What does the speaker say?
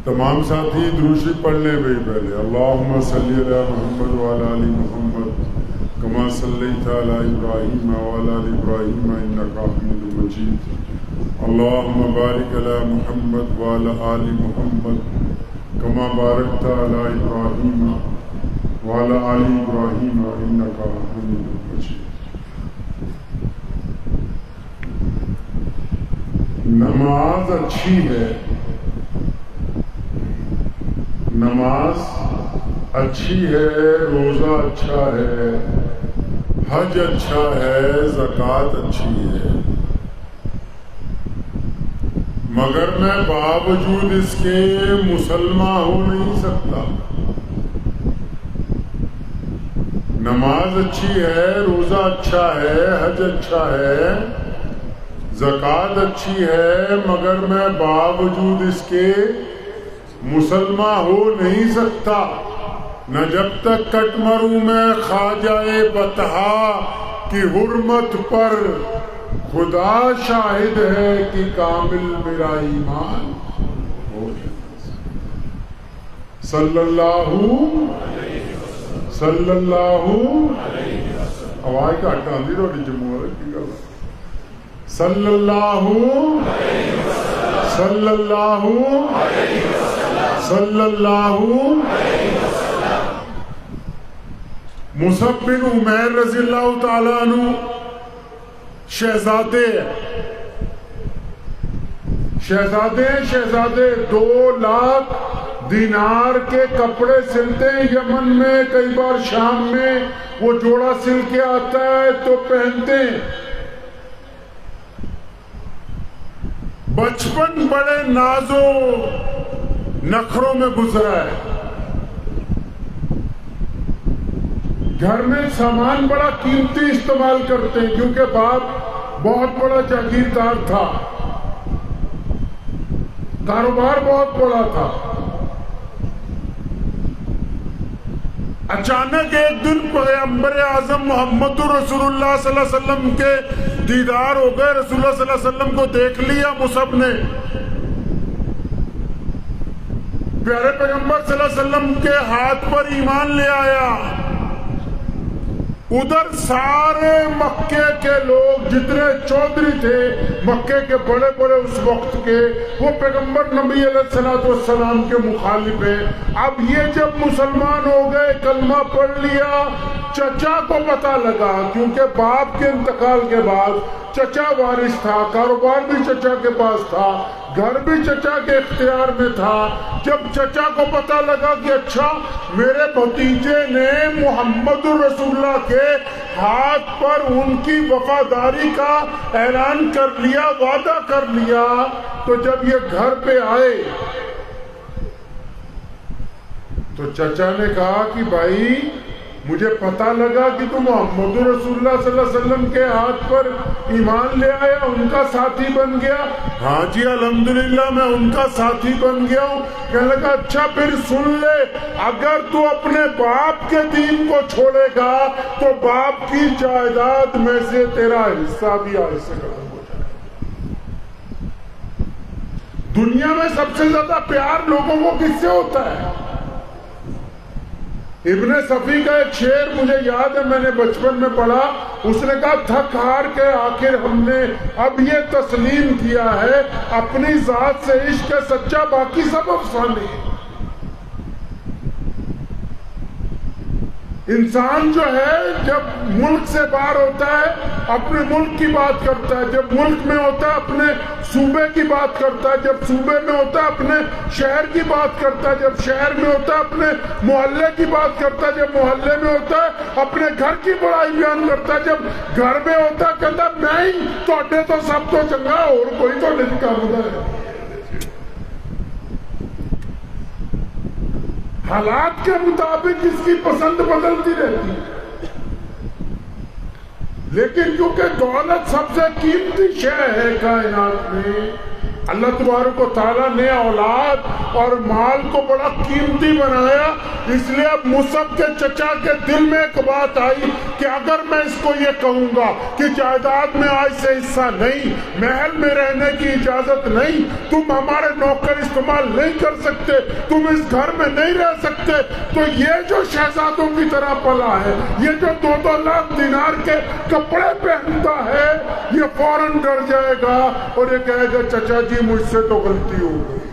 تمام ساتھی درود شریف پڑھ لیں بھائی پہلے. اللہم صلی علی محمد وعلی آل محمد کما صلیت علی ابراہیم وعلی آل ابراہیم انک حمید مجید. اللہم بارک علی محمد وعلی آل محمد کما بارکت علی ابراہیم وعلی آل ابراہیم انک حمید مجید. نماز اچھی ہے، نماز اچھی ہے، روزہ اچھا ہے، حج اچھا ہے، زکوٰۃ اچھی ہے، مگر میں باوجود اس کے مسلمان ہو نہیں سکتا. نماز اچھی ہے، روزہ اچھا ہے، حج اچھا ہے، زکوٰۃ اچھی ہے، مگر میں باوجود اس کے مسلمان ہو نہیں سکتا. نہ جب تک کٹ مروں میں خواجہ بطحا کی حرمت پر، خدا شاہد ہے کہ کامل میرا ایمان ہو جائے. صلی اللہ آواز کا ہٹا دی روٹی جمہور کی گل. صلی اللہ مصعب بن عمیر رضی اللہ تعالیٰ عنہ شہزادے 2,00,000 دینار کے کپڑے سلتے ہیں یمن میں، کئی بار شام میں وہ جوڑا سل کے آتا ہے تو پہنتے ہیں. بچپن بڑے نازو نخروں میں گزرا ہے. گھر میں سامان بڑا قیمتی استعمال کرتے ہیں کیونکہ باپ بہت بڑا جاگیردار تھا، کاروبار بہت بڑا تھا. اچانک ایک دن پیغمبر اعظم محمد رسول اللہ صلی اللہ علیہ وسلم کے دیدار ہو گئے. رسول اللہ صلی اللہ علیہ وسلم کو دیکھ لیا مصعب نے. پیارے پیغمبر صلی اللہ علیہ وسلم کے ہاتھ پر ایمان لے آیا. ادھر سارے مکے کے لوگ جتنے چودھری تھے مکے کے بڑے بڑے اس وقت کے، وہ پیغمبر نبی علیہ السلام کے مخالف ہیں. اب یہ جب مسلمان ہو گئے، کلمہ پڑھ لیا، چچا کو پتہ لگا کیونکہ باپ کے انتقال کے بعد چچا وارث تھا، کاروبار بھی چچا کے پاس تھا، گھر بھی چچا کے اختیار میں تھا. جب چچا کو پتہ لگا کہ اچھا میرے بھتیجے نے محمد رسول اللہ کے ہاتھ پر ان کی وفاداری کا اعلان کر لیا، وعدہ کر لیا، تو جب یہ گھر پہ آئے تو چچا نے کہا کہ بھائی مجھے پتہ لگا کہ تم محمد رسول اللہ صلی اللہ علیہ وسلم کے ہاتھ پر ایمان لے آیا، ان کا ساتھی بن گیا. ہاں جی الحمدللہ میں ان کا ساتھی بن گیا ہوں. کہنے لگا اچھا پھر سن لے، اگر تو اپنے باپ کے دین کو چھوڑے گا تو باپ کی جائیداد میں سے تیرا حصہ بھی آج سے ختم ہو جائے. دنیا میں سب سے زیادہ پیار لوگوں کو کس سے ہوتا ہے؟ ابن صفی کا ایک شعر مجھے یاد ہے، میں نے بچپن میں پڑھا. اس نے کہا تھک ہار کے آخر ہم نے اب یہ تسلیم کیا ہے، اپنی ذات سے عشق سچا، باقی سب افسانے. انسان جو ہے جب ملک سے باہر ہوتا ہے اپنے ملک کی بات کرتا ہے، جب ملک میں ہوتا ہے اپنے صوبے کی بات کرتا ہے، جب صوبے میں ہوتا ہے اپنے شہر کی بات کرتا ہے، جب شہر میں ہوتا ہے اپنے محلے کی بات کرتا ہے، جب محلے میں ہوتا ہے اپنے گھر کی بڑائی بیان کرتا ہے، جب گھر میں ہوتا ہے کہتا ہے میں ہی توڑے تو سب تو چنگا اور کوئی تو نہیں کام ہے. حالات کے مطابق اس کی پسند بدلتی رہتی ہے، لیکن کیونکہ دولت سب سے قیمتی شے ہے کائنات میں، اللہ تبارک و تعالیٰ نے اولاد اور مال کو بڑا قیمتی بنایا، اس لیے اب مصعب کے چچا کے دل میں ایک بات آئی کہ اگر میں اس کو یہ کہوں گا کہ جائیداد میں آج سے حصہ نہیں، محل میں رہنے کی اجازت نہیں، تم ہمارے نوکر استعمال نہیں کر سکتے، تم اس گھر میں نہیں رہ سکتے، تو یہ جو شہزادوں کی طرح پلا ہے، یہ جو 2-2 لاکھ دینار کے کپڑے پہنتا ہے، یہ فوراً ڈر جائے گا اور یہ کہے گا چچا جی مجھ سے تو غلطی ہو گئی۔